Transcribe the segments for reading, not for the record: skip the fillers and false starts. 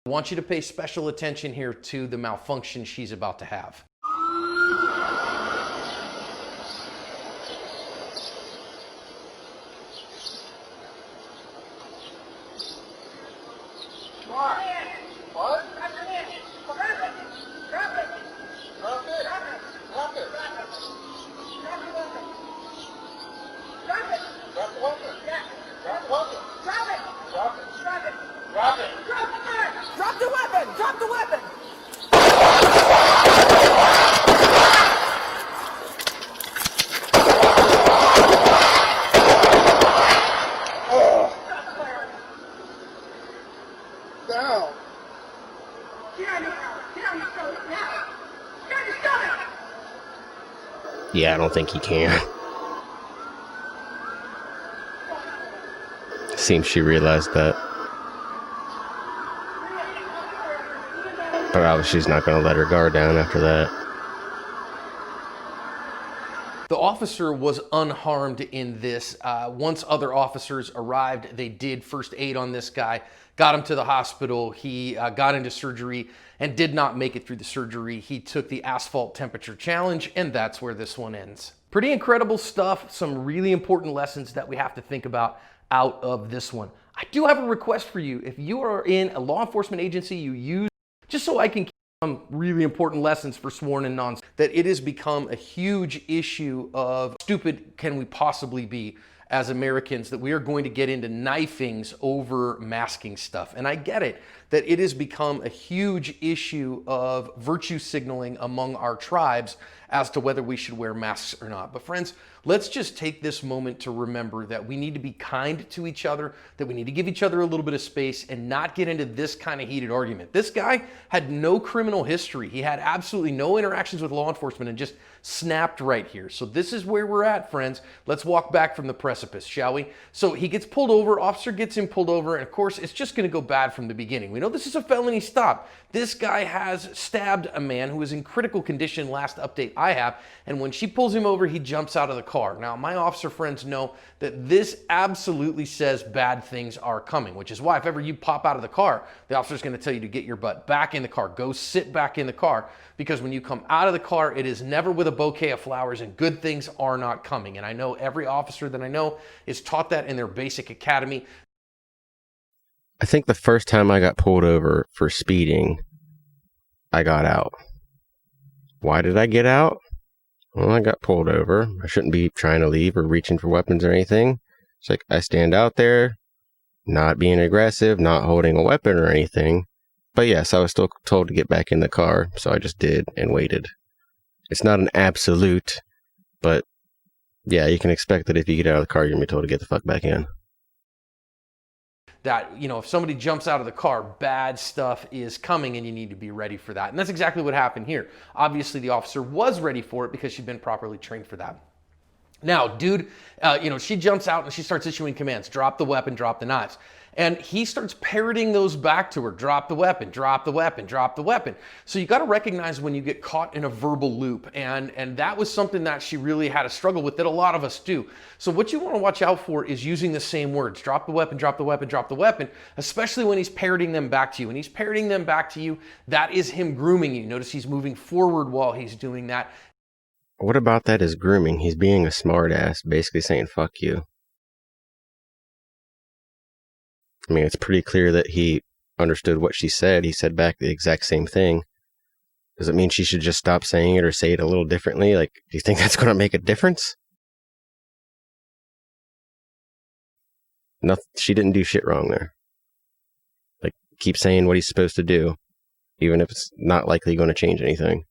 I want you to pay special attention here to the malfunction she's about to have. What? Drop the weapon! Drop the weapon! Down. Yeah, I don't think he can. Seems she realized that. But obviously she's not going to let her guard down after that. The officer was unharmed in this. Once other officers arrived, they did first aid on this guy, got him to the hospital. He got into surgery and did not make it through the surgery. He took the asphalt temperature challenge, and that's where this one ends. Pretty incredible stuff. Some really important lessons that we have to think about out of this one. I do have a request for you. If you are in a law enforcement agency you use, just so I can keep some really important lessons for sworn and non, that it has become a huge issue of stupid can we possibly be as Americans, that we are going to get into knifings over masking stuff. And I get it, that it has become a huge issue of virtue signaling among our tribes as to whether we should wear masks or not. But friends, let's just take this moment to remember that we need to be kind to each other, that we need to give each other a little bit of space and not get into this kind of heated argument. This guy had no criminal history. He had absolutely no interactions with law enforcement and just snapped right here. So this is where we're at, friends. Let's walk back from the precipice, shall we? So he gets pulled over, officer gets him pulled over, and of course, it's just gonna go bad from the beginning. We know this is a felony stop. This guy has stabbed a man who was in critical condition, last update I have, and when she pulls him over, he jumps out of the car. Now, my officer friends know that this absolutely says bad things are coming, which is why if ever you pop out of the car, the officer's gonna tell you to get your butt back in the car, go sit back in the car, because when you come out of the car, it is never with a bouquet of flowers and good things are not coming. And I know every officer that I know is taught that in their basic academy. I think the first time I got pulled over for speeding, I got out. Why did I get out? Well, I got pulled over. I shouldn't be trying to leave or reaching for weapons or anything. It's like I stand out there, not being aggressive, not holding a weapon or anything. But yes, I was still told to get back in the car, so I just did and waited. It's not an absolute, but yeah, you can expect that if you get out of the car, you're going to be told to get the fuck back in. That, you know, if somebody jumps out of the car, bad stuff is coming and you need to be ready for that. And that's exactly what happened here. Obviously, the officer was ready for it because she'd been properly trained for that. Now, dude, she jumps out and she starts issuing commands. Drop the weapon, drop the knives. And he starts parroting those back to her. Drop the weapon, drop the weapon, drop the weapon. So you got to recognize when you get caught in a verbal loop. And that was something that she really had a struggle with, that a lot of us do. So what you want to watch out for is using the same words. Drop the weapon, drop the weapon, drop the weapon, especially when he's parroting them back to you. When he's parroting them back to you, that is him grooming you. Notice he's moving forward while he's doing that. What about that is grooming? He's being a smart ass, basically saying, fuck you. I mean, it's pretty clear that he understood what she said. He said back the exact same thing. Does it mean she should just stop saying it or say it a little differently? Like, do you think that's going to make a difference? Nothing. She didn't do shit wrong there. Like, keep saying what he's supposed to do, even if it's not likely going to change anything.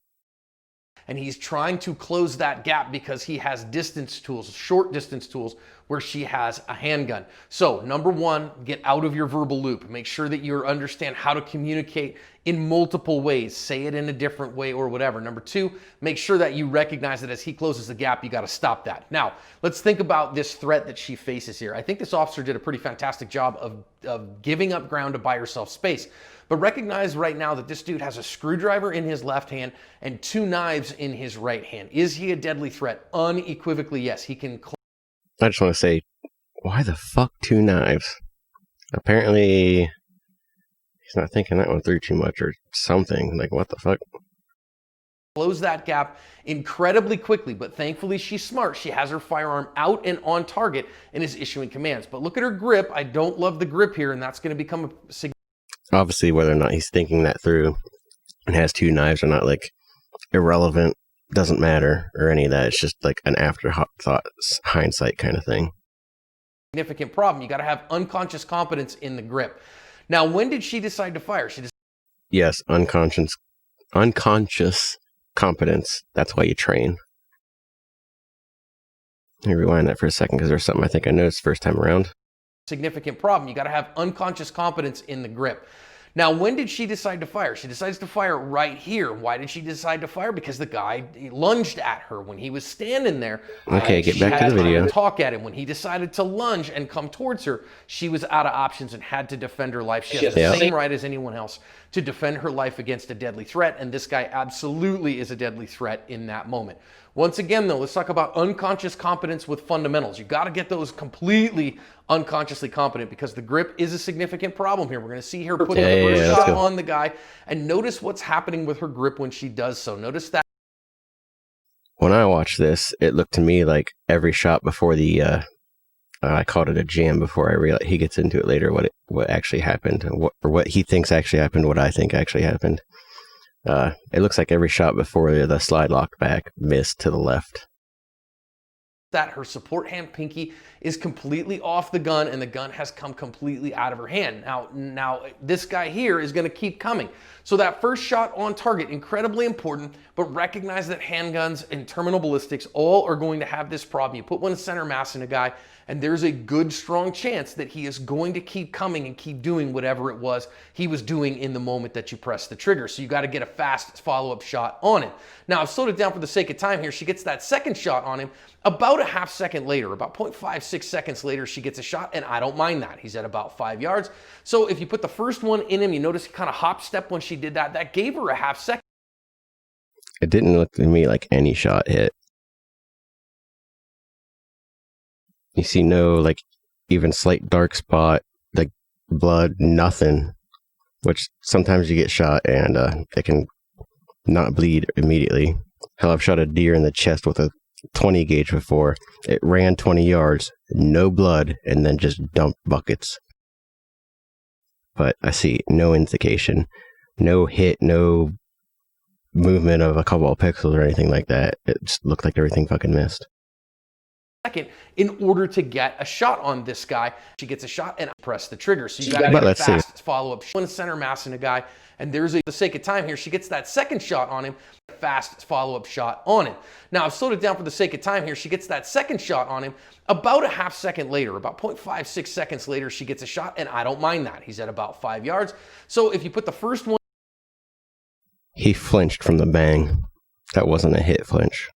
And he's trying to close that gap because he has distance tools, short distance tools, where she has a handgun. So number one, get out of your verbal loop. Make sure that you understand how to communicate in multiple ways. Say it in a different way or whatever. Number two, make sure that you recognize that as he closes the gap, you got to stop that. Now, let's think about this threat that she faces here. I think this officer did a pretty fantastic job of giving up ground to buy herself space. But recognize right now that this dude has a screwdriver in his left hand and 2 knives in his right hand. Is he a deadly threat? Unequivocally, yes. He can. I just want to say, why the fuck 2 knives? Apparently, He's not thinking that one through too much or something. Like, what the fuck? Close that gap incredibly quickly, but thankfully she's smart. She has her firearm out and on target and is issuing commands. But look at her grip. I don't love the grip here, and that's going to become a significant. Obviously, whether or not he's thinking that through and has two knives or not, like, irrelevant, doesn't matter or any of that. It's just like an afterthought, hindsight kind of thing. Significant problem. You got to have unconscious competence in the grip. Now, when did she decide to fire? Yes, unconscious competence. That's why you train. Let me rewind that for a second because there's something I think I noticed first time around. Significant problem. You got to have unconscious competence in the grip. Now, when did she decide to fire? She decides to fire right here. Why did she decide to fire? Because the guy lunged at her when he was standing there. Okay, get back to the video. Talk at him. When he decided to lunge and come towards her, she was out of options and had to defend her life. She has the same right as anyone else to defend her life against a deadly threat, and this guy absolutely is a deadly threat in that moment. Once again, though, let's talk about unconscious competence with fundamentals. You got to get those completely unconsciously competent because the grip is a significant problem here. We're going to see her put the first shot on the guy, and notice what's happening with her grip when she does so. Notice that. When I watched this, it looked to me like every shot before the, I called it a jam before I realized he gets into it later, what actually happened, what he thinks actually happened, what I think actually happened. It looks like every shot before the slide locked back missed to the left. That her support hand pinky is completely off the gun and the gun has come completely out of her hand. Now this guy here is going to keep coming. So that first shot on target, incredibly important, but recognize that handguns and terminal ballistics all are going to have this problem. You put one center mass in a guy and there's a good strong chance that he is going to keep coming and keep doing whatever it was he was doing in the moment that you press the trigger. So you got to get a fast follow-up shot on him. Now I've slowed it down for the sake of time here. She gets that second shot on him. About a half second later, about 0.56 seconds later, she gets a shot, and I don't mind that. He's at about 5 yards. So if you put the first one in him, you notice he kind of hop step when she did that. That gave her a half second. It didn't look to me like any shot hit. You see no, like, even slight dark spot, like blood, nothing. Which sometimes you get shot and it can not bleed immediately. Hell, I've shot a deer in the chest with a 20 gauge before. It ran 20 yards, no blood, and then just dumped buckets. But I see no indication, no hit, no movement of a couple of pixels or anything like that. It just looked like everything fucking missed. Second, in order to get a shot on this guy, she gets a shot and press the trigger. So you got to get a fast follow-up shot, center mass in a guy, and there's for the sake of time here, she gets that second shot on him, fast follow-up shot on him. Now I've slowed it down for the sake of time here. She gets that second shot on him. About a half second later, about 0.56 seconds later, she gets a shot, and I don't mind that. He's at about 5 yards. So if you put the first one, he flinched from the bang. That wasn't a hit flinch.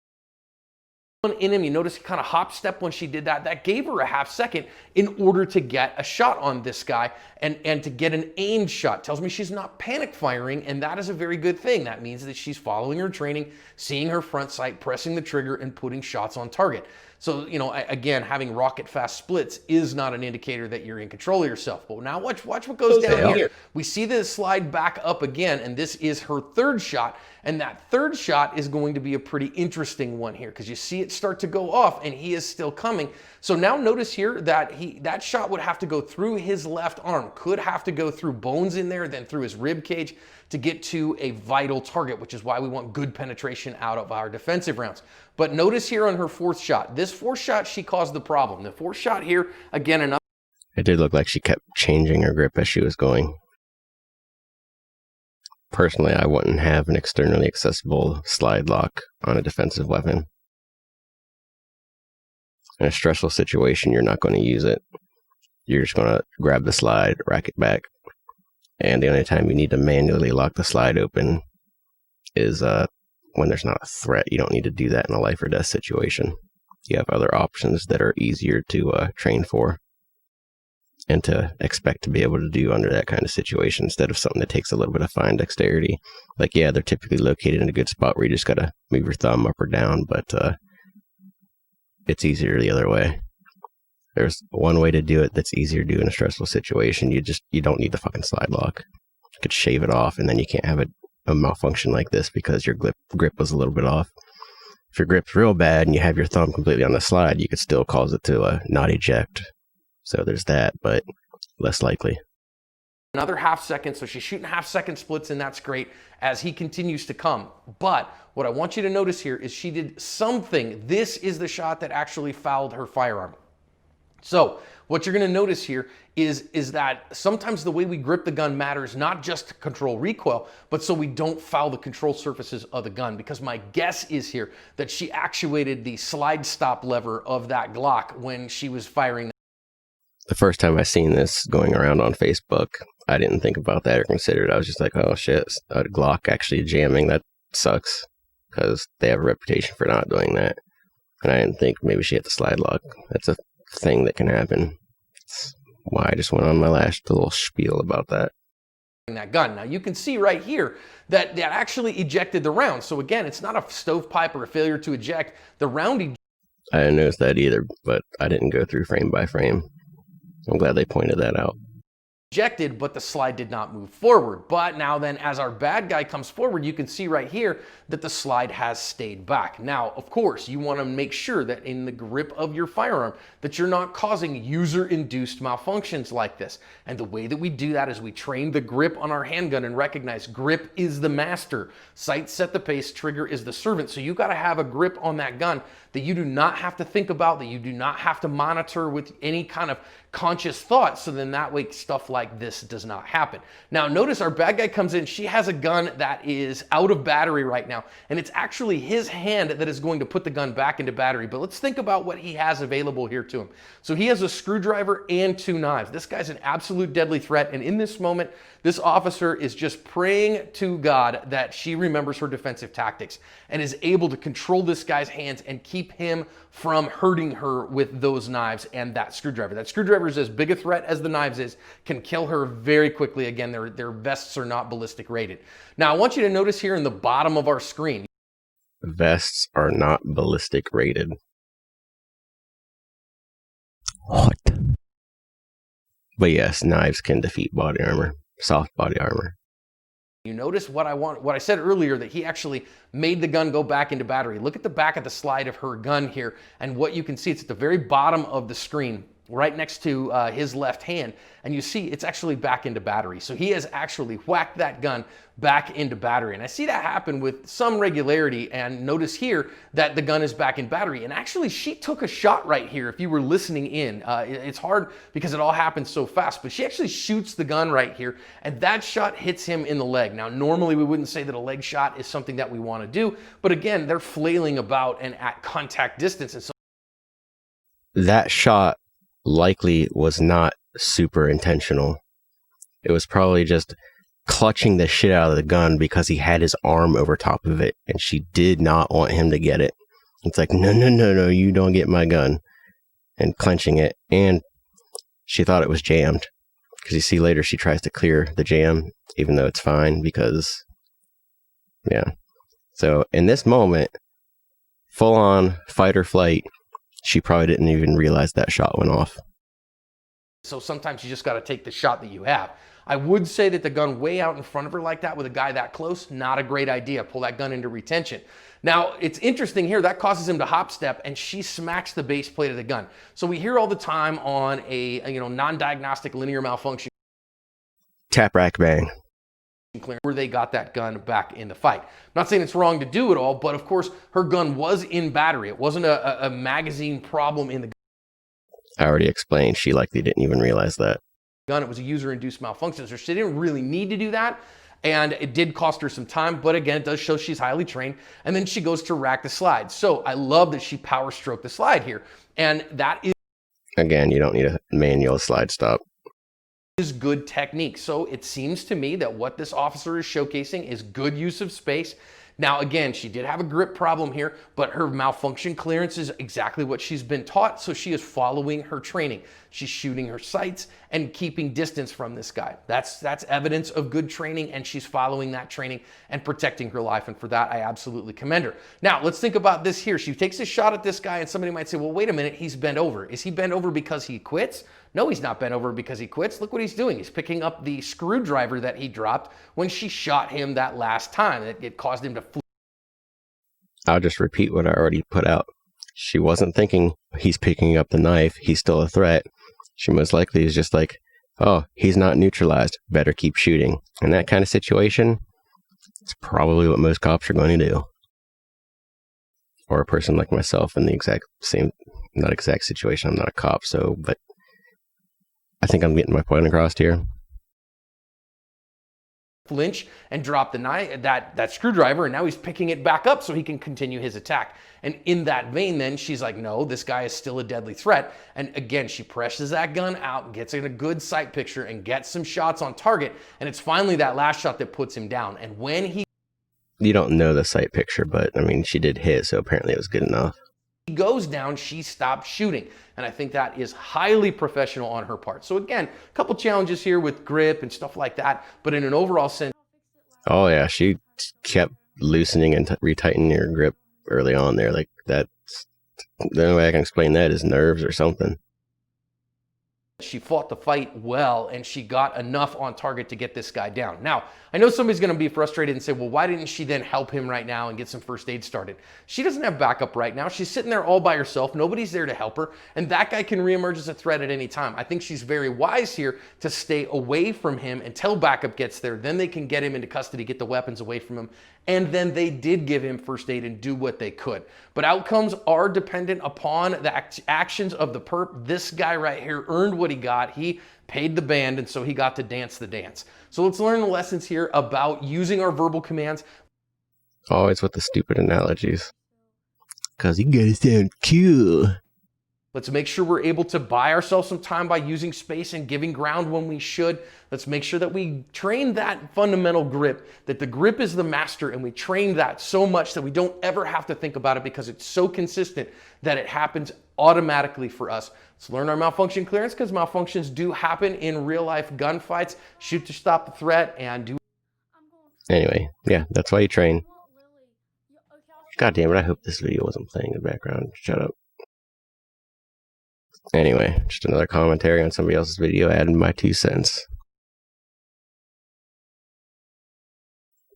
In him, you notice he kind of hop step when she did that. That gave her a half second in order to get a shot on this guy and to get an aimed shot. Tells me she's not panic firing, and that is a very good thing. That means that she's following her training, seeing her front sight, pressing the trigger, and putting shots on target. So, you know, again, having rocket fast splits is not an indicator that you're in control of yourself. But now watch what goes down here. We see this slide back up again, and this is her third shot. And that third shot is going to be a pretty interesting one here because you see it start to go off and he is still coming. So now notice here that that shot would have to go through his left arm, could have to go through bones in there, then through his rib cage to get to a vital target, which is why we want good penetration out of our defensive rounds. But notice here on her fourth shot, this fourth shot, she caused the problem. The fourth shot here, again, another. It did look like she kept changing her grip as she was going. Personally, I wouldn't have an externally accessible slide lock on a defensive weapon. In a stressful situation, you're not going to use it. You're just going to grab the slide, rack it back. And the only time you need to manually lock the slide open is when there's not a threat. You don't need to do that in a life or death situation. You have other options that are easier to train for and to expect to be able to do under that kind of situation instead of something that takes a little bit of fine dexterity. Like, yeah, they're typically located in a good spot where you just got to move your thumb up or down, but it's easier the other way. There's one way to do it that's easier to do in a stressful situation. You don't need the fucking slide lock. could shave it off, and then you can't have a malfunction like this because your grip was a little bit off. If your grip's real bad and you have your thumb completely on the slide, you could still cause it to not eject. So there's that, but less likely. Another half second, so she's shooting half-second splits, and that's great as he continues to come. But what I want you to notice here is she did something. This is the shot that actually fouled her firearm. So what you're going to notice here is that sometimes the way we grip the gun matters, not just to control recoil, but so we don't foul the control surfaces of the gun. Because my guess is here that she actuated the slide stop lever of that Glock when she was firing. The first time I seen this going around on Facebook, I didn't think about that or consider it. I was just like, oh shit, a Glock actually jamming, that sucks, because they have a reputation for not doing that. And I didn't think maybe she had the slide lock. That's a thing that can happen. That's why I just went on my last little spiel about that. That gun. Now you can see right here that actually ejected the round. So again, it's not a stovepipe or a failure to eject. The round I didn't notice that either, but I didn't go through frame by frame. I'm glad they pointed that out. ejected, but the slide did not move forward. But now then, as our bad guy comes forward, you can see right here that the slide has stayed back. Now, of course, you want to make sure that in the grip of your firearm that you're not causing user-induced malfunctions like this. And the way that we do that is we train the grip on our handgun and recognize grip is the master. Sight set the pace, trigger is the servant. So you got to have a grip on that gun that you do not have to think about, that you do not have to monitor with any kind of conscious thought. So then that way stuff like this does not happen. Now notice our bad guy comes in, she has a gun that is out of battery right now, and it's actually his hand that is going to put the gun back into battery. But let's think about what he has available here to him. So he has a screwdriver and 2 knives. This guy's an absolute deadly threat, and in this moment, this officer is just praying to God that she remembers her defensive tactics and is able to control this guy's hands and keep him from hurting her with those knives and that screwdriver. That screwdriver is as big a threat as the knives is, can kill her very quickly. Again, their vests are not ballistic rated. Now, I want you to notice here in the bottom of our screen. Vests are not ballistic rated. What? But yes, knives can defeat body armor, soft body armor. You notice what I said earlier, that he actually made the gun go back into battery. Look at the back of the slide of her gun here, and what you can see, it's at the very bottom of the screen, right next to his left hand, and you see it's actually back into battery. So he has actually whacked that gun back into battery. And I see that happen with some regularity, and notice here that the gun is back in battery. And actually she took a shot right here if you were listening in. It's hard because it all happens so fast, but she actually shoots the gun right here, and that shot hits him in the leg. Now normally we wouldn't say that a leg shot is something that we want to do, but again, they're flailing about and at contact distance. And so that shot likely was not super intentional. It was probably just clutching the shit out of the gun because he had his arm over top of it and she did not want him to get it. It's like, no, no, no, no, you don't get my gun. And clenching it. And she thought it was jammed, because you see later she tries to clear the jam even though it's fine, because yeah. So in this moment, full on fight or flight, she probably didn't even realize that shot went off. So sometimes you just got to take the shot that you have. I would say that the gun way out in front of her like that with a guy that close, not a great idea. Pull that gun into retention. Now, it's interesting here, that causes him to hop step, and she smacks the base plate of the gun. So we hear all the time on a non-diagnostic linear malfunction. Tap, rack, bang. Where they got that gun back in the fight. I'm not saying it's wrong to do it all, but of course her gun was in battery. It wasn't a magazine problem in the gun. I already explained, she likely didn't even realize that. It was a user-induced malfunction, so she didn't really need to do that, and it did cost her some time, but again, it does show she's highly trained. And then she goes to rack the slide. So I love that she power stroked the slide here, and that is, again, you don't need a manual slide stop. Is good technique. So it seems to me that what this officer is showcasing is good use of space. Now, again, she did have a grip problem here, but her malfunction clearance is exactly what she's been taught. So she is following her training. She's shooting her sights and keeping distance from this guy. That's evidence of good training, and she's following that training and protecting her life. And for that, I absolutely commend her. Now, let's think about this here. She takes a shot at this guy, and somebody might say, well, wait a minute, he's bent over. Is he bent over because he quits? No, he's not bent over because he quits. Look what he's doing. He's picking up the screwdriver that he dropped when she shot him that last time. It caused him to flee. I'll just repeat what I already put out. She wasn't thinking he's picking up the knife, he's still a threat. She most likely is just like, oh, he's not neutralized, better keep shooting. In that kind of situation, it's probably what most cops are going to do. Or a person like myself in the exact same, not exact situation. I'm not a cop, but I think I'm getting my point across here. Flinch and drop the knife, that screwdriver, and now he's picking it back up so he can continue his attack. And in that vein, then she's like, no, this guy is still a deadly threat. And again, she presses that gun out, gets in a good sight picture, and gets some shots on target. And it's finally that last shot that puts him down. And when you don't know the sight picture, but I mean, she did hit, so apparently it was good enough. He goes down, she stopped shooting. And I think that is highly professional on her part. So again, a couple challenges here with grip and stuff like that, but in an overall sense. Oh yeah, she kept loosening and retightening her grip early on there. Like that's the only way I can explain that is nerves or something. She fought the fight well, and she got enough on target to get this guy down. Now, I know somebody's going to be frustrated and say, well, why didn't she then help him right now and get some first aid started? She doesn't have backup right now. She's sitting there all by herself. Nobody's there to help her, and that guy can reemerge as a threat at any time. I think she's very wise here to stay away from him until backup gets there. Then they can get him into custody, get the weapons away from him, and then they did give him first aid and do what they could. But outcomes are dependent upon the actions of the perp. This guy right here earned what he got. He paid the band, and so he got to dance the dance. So let's learn the lessons here about using our verbal commands. Always with the stupid analogies. Because you gotta sound cool. Let's make sure we're able to buy ourselves some time by using space and giving ground when we should. Let's make sure that we train that fundamental grip, that the grip is the master, and we train that so much that we don't ever have to think about it because it's so consistent that it happens automatically for us. Let's learn our malfunction clearance because malfunctions do happen in real life gunfights. Shoot to stop the threat and do. Anyway, yeah, that's why you train. God damn it, I hope this video wasn't playing in the background. Shut up. Anyway, just another commentary on somebody else's video, adding my 2 cents.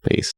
Peace.